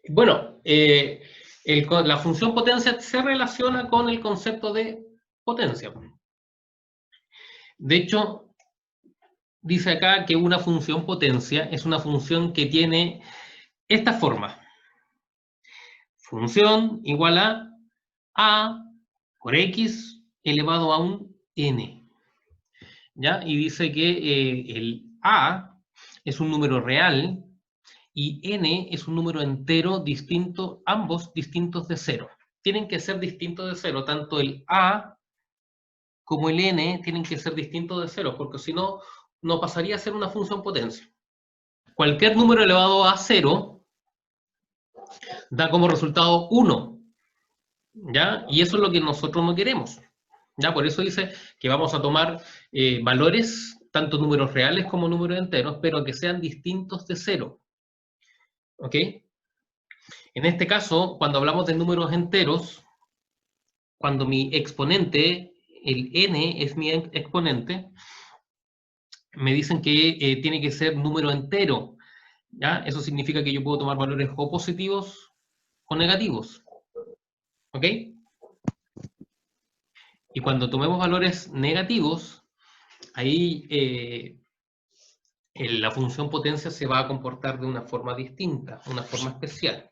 Bueno, la función potencia se relaciona con el concepto de potencia. De hecho, dice acá que una función potencia es una función que tiene esta forma. Función igual a por x elevado a un n. ¿Ya? Y dice que el a es un número real y n es un número entero distinto, ambos distintos de cero. Tienen que ser distintos de cero, tanto el a como el n tienen que ser distintos de cero, porque si no, no pasaría a ser una función potencia. Cualquier número elevado a cero da como resultado 1, ¿ya? Y eso es lo que nosotros no queremos, ¿ya? Por eso dice que vamos a tomar valores, tanto números reales como números enteros, pero que sean distintos de cero, ¿ok? En este caso, cuando hablamos de números enteros, cuando mi exponente, el n es mi exponente, me dicen que tiene que ser número entero, ¿ya? Eso significa que yo puedo tomar valores o positivos o negativos, ¿ok? Y cuando tomemos valores negativos, ahí la función potencia se va a comportar de una forma distinta, una forma especial,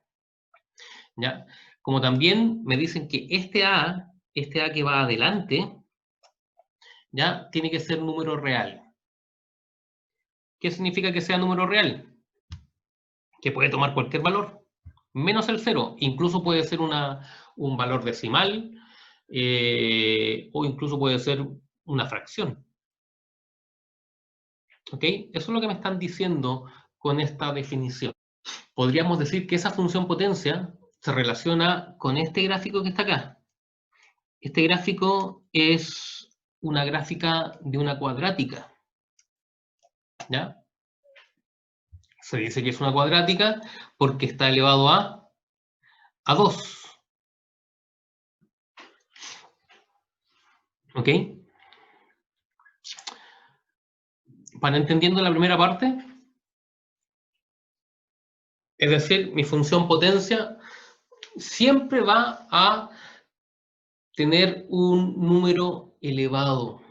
¿ya? Como también me dicen que este a que va adelante, ¿ya? Tiene que ser número real. ¿Qué significa que sea número real? Que puede tomar cualquier valor, menos el cero. Incluso puede ser un valor decimal o incluso puede ser una fracción. ¿Ok? Eso es lo que me están diciendo con esta definición. Podríamos decir que esa función potencia se relaciona con este gráfico que está acá. Este gráfico es una gráfica de una cuadrática, ¿ya? Se dice que es una cuadrática porque está elevado a 2. ¿Ok? ¿Van entendiendo la primera parte? Es decir, mi función potencia siempre va a tener un número elevado,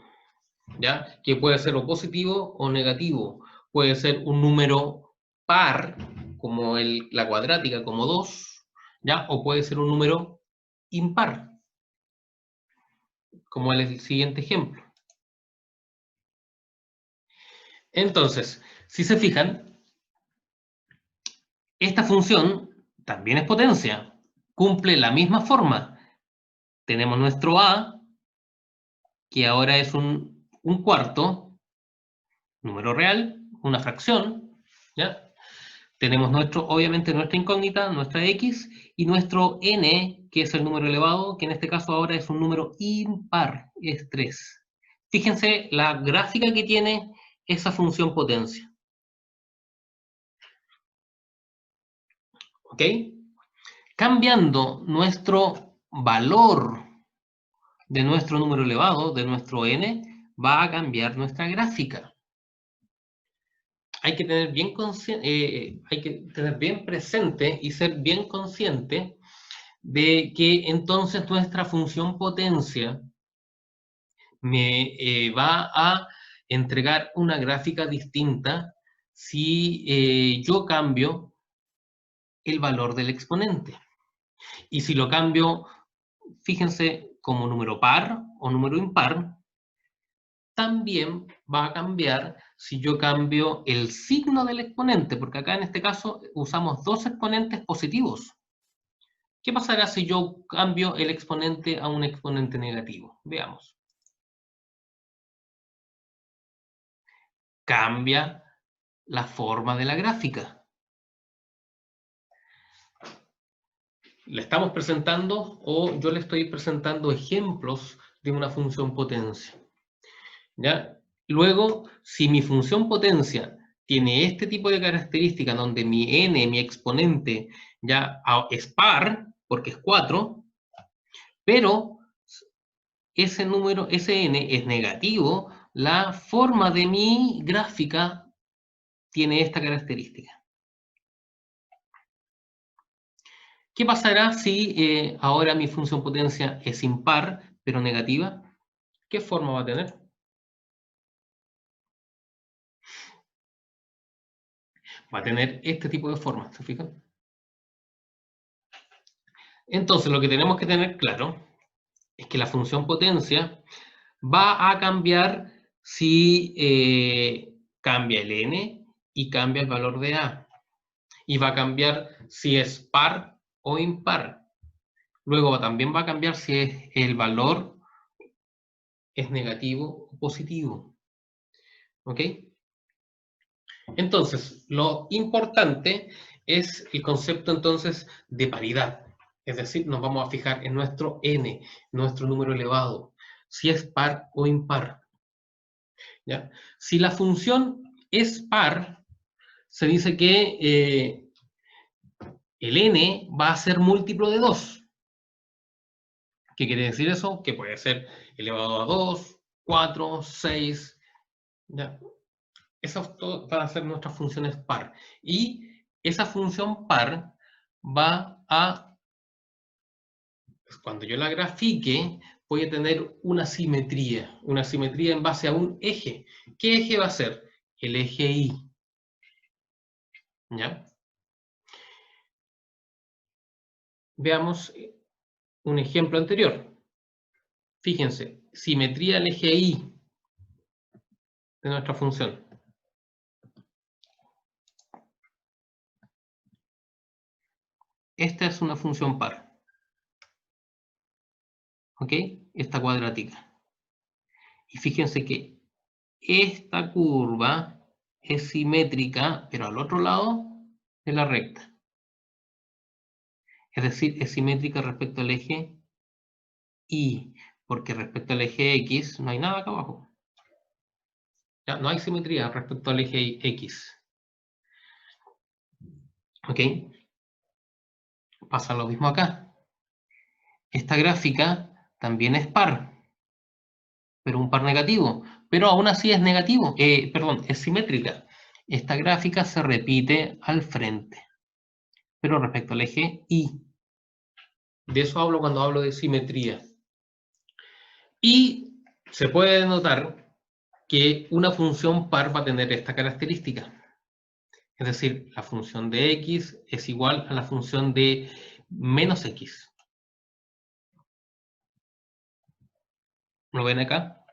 ¿ya? Que puede ser o positivo o negativo. Puede ser un número par, como la cuadrática, como 2, ¿ya? O puede ser un número impar, como el siguiente ejemplo. Entonces, si se fijan, esta función también es potencia, cumple la misma forma. Tenemos nuestro a, que ahora es un cuarto, número real, una fracción, ¿ya? Tenemos obviamente nuestra incógnita, nuestra x, y nuestro n, que es el número elevado, que en este caso ahora es un número impar, es 3. Fíjense la gráfica que tiene esa función potencia. ¿Ok? Cambiando nuestro valor de nuestro número elevado, de nuestro n, va a cambiar nuestra gráfica. Hay que tener bien presente y ser bien consciente de que entonces nuestra función potencia me va a entregar una gráfica distinta si yo cambio el valor del exponente. Y si lo cambio, fíjense, como número par o número impar, también va a cambiar si yo cambio el signo del exponente, porque acá en este caso usamos dos exponentes positivos. ¿Qué pasará si yo cambio el exponente a un exponente negativo? Veamos. Cambia la forma de la gráfica. Le estamos presentando, o yo le estoy presentando ejemplos de una función potencia, ¿ya? Luego, si mi función potencia tiene este tipo de características donde mi n, mi exponente, ya es par, porque es 4, pero ese número, ese n es negativo, la forma de mi gráfica tiene esta característica. ¿Qué pasará si ahora mi función potencia es impar, pero negativa? ¿Qué forma va a tener? Va a tener este tipo de forma, ¿se fijan? Entonces, lo que tenemos que tener claro es que la función potencia va a cambiar si cambia el n y cambia el valor de a. Y va a cambiar si es par o impar. Luego también va a cambiar si el valor es negativo o positivo. ¿Ok? Entonces, lo importante es el concepto entonces de paridad. Es decir, nos vamos a fijar en nuestro n, nuestro número elevado, si es par o impar. ¿Ya? Si la función es par, se dice que el n va a ser múltiplo de 2. ¿Qué quiere decir eso? Que puede ser elevado a 2, 4, 6. ¿Ya? Esas van a ser nuestras funciones par. Y esa función par va a, pues cuando yo la grafique, voy a tener una simetría en base a un eje. ¿Qué eje va a ser? El eje Y. ¿Ya? Veamos un ejemplo anterior. Fíjense, simetría del eje Y de nuestra función. Esta es una función par. ¿Ok? Esta cuadrática. Y fíjense que esta curva es simétrica, pero al otro lado de la recta. Es decir, es simétrica respecto al eje Y, porque respecto al eje X no hay nada acá abajo. ¿Ya? No hay simetría respecto al eje X. ¿Ok? Pasa lo mismo acá. Esta gráfica también es par, pero un par negativo. Pero aún así es negativo, perdón, es simétrica. Esta gráfica se repite al frente, pero respecto al eje Y. De eso hablo cuando hablo de simetría. Y se puede notar que una función par va a tener esta característica. Es decir, la función de x es igual a la función de menos x. ¿Lo ven acá?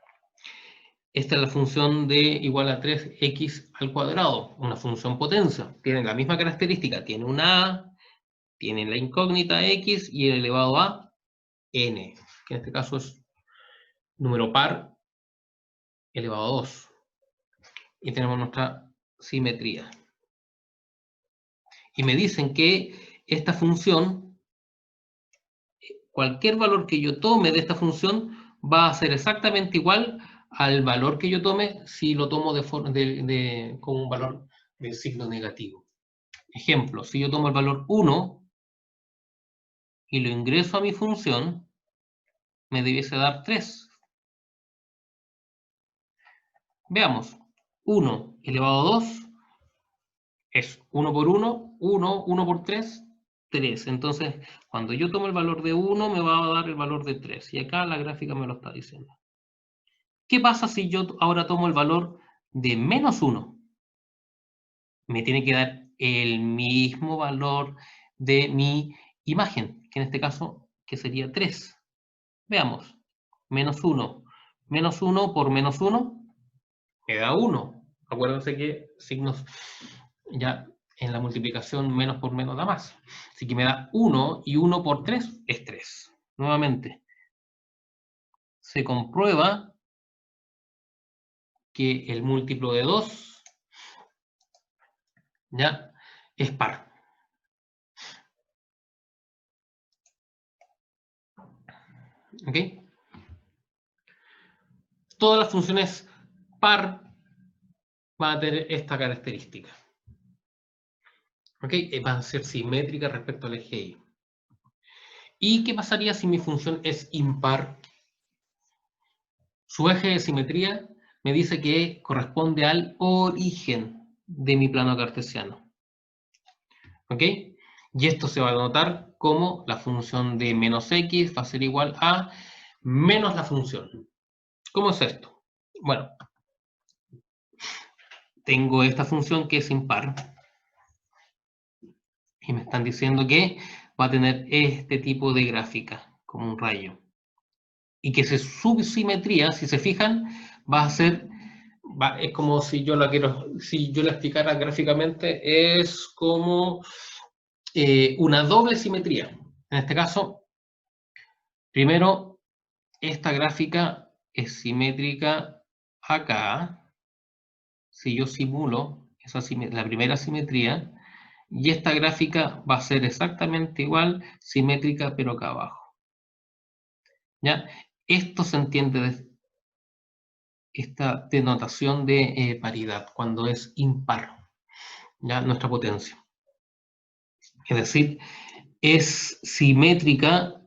Esta es la función de igual a 3x al cuadrado, una función potencia. Tiene la misma característica, tiene una a, tiene la incógnita x y el elevado a n, que en este caso es número par elevado a 2. Y tenemos nuestra simetría. Y me dicen que esta función, cualquier valor que yo tome de esta función, va a ser exactamente igual al valor que yo tome si lo tomo con un valor de signo negativo. Ejemplo, si yo tomo el valor 1 y lo ingreso a mi función, me debiese dar 3. Veamos, 1 elevado a 2 es 1 por 1, 1, 1 por 3, 3. Entonces, cuando yo tomo el valor de 1, me va a dar el valor de 3. Y acá la gráfica me lo está diciendo. ¿Qué pasa si yo ahora tomo el valor de menos 1? Me tiene que dar el mismo valor de mi imagen, que en este caso que sería 3. Veamos, menos 1. Menos 1 por menos 1 me da 1. Acuérdense que signos ya en la multiplicación menos por menos da más. Así que me da 1 y 1 por 3 es 3. Nuevamente, se comprueba que el múltiplo de 2 ya es par. ¿Ok? Todas las funciones par van a tener esta característica. ¿Ok? Van a ser simétricas respecto al eje Y. ¿Y qué pasaría si mi función es impar? Su eje de simetría me dice que corresponde al origen de mi plano cartesiano. ¿Ok? Y esto se va a denotar como la función de menos x va a ser igual a menos la función. ¿Cómo es esto? Bueno, tengo esta función que es impar. Y me están diciendo que va a tener este tipo de gráfica, como un rayo. Y que su simetría, si se fijan, va a ser, es como si yo la explicara gráficamente, es como una doble simetría. En este caso, primero, esta gráfica es simétrica acá. Si yo simulo la primera simetría, y esta gráfica va a ser exactamente igual, simétrica, pero acá abajo. ¿Ya? Esto se entiende de esta denotación de paridad, cuando es impar, ¿ya? Nuestra potencia. Es decir, es simétrica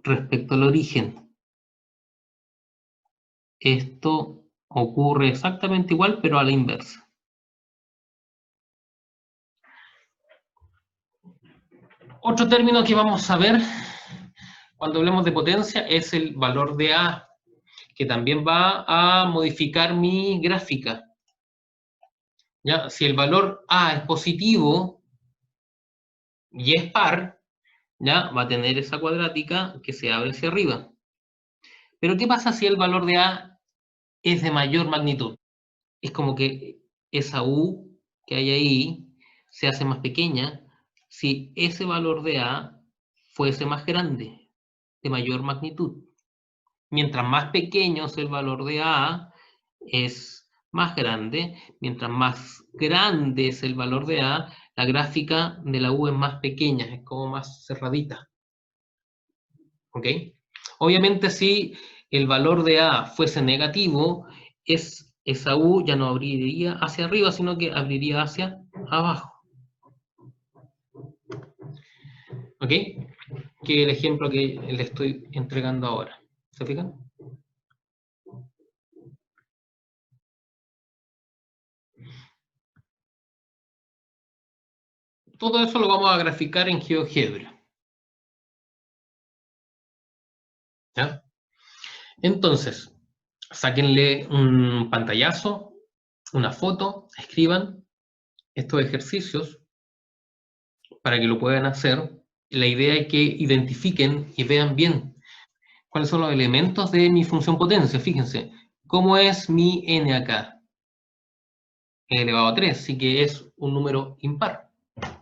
respecto al origen. Esto ocurre exactamente igual, pero a la inversa. Otro término que vamos a ver cuando hablemos de potencia es el valor de A, que también va a modificar mi gráfica. ¿Ya? Si el valor A es positivo y es par, ¿ya? Va a tener esa cuadrática que se abre hacia arriba. Pero ¿qué pasa si el valor de A es de mayor magnitud? Es como que esa U que hay ahí se hace más pequeña si ese valor de A fuese más grande, de mayor magnitud. Mientras más pequeño es el valor de A, es más grande. Mientras más grande es el valor de A, la gráfica de la U es más pequeña, es como más cerradita. ¿Ok? Obviamente, si el valor de A fuese negativo, esa U ya no abriría hacia arriba, sino que abriría hacia abajo. ¿Ok? Que es el ejemplo que le estoy entregando ahora. ¿Se fijan? Todo eso lo vamos a graficar en GeoGebra. ¿Ya? Entonces, sáquenle un pantallazo, una foto, escriban estos ejercicios para que lo puedan hacer. La idea es que identifiquen y vean bien cuáles son los elementos de mi función potencia. Fíjense, ¿cómo es mi n acá? E elevado a 3, sí que es un número impar.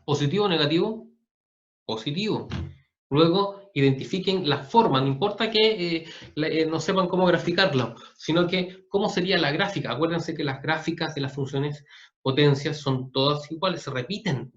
¿Positivo o negativo? Positivo. Luego, identifiquen la forma, no importa que no sepan cómo graficarla, sino que cómo sería la gráfica. Acuérdense que las gráficas de las funciones potencias son todas iguales, se repiten.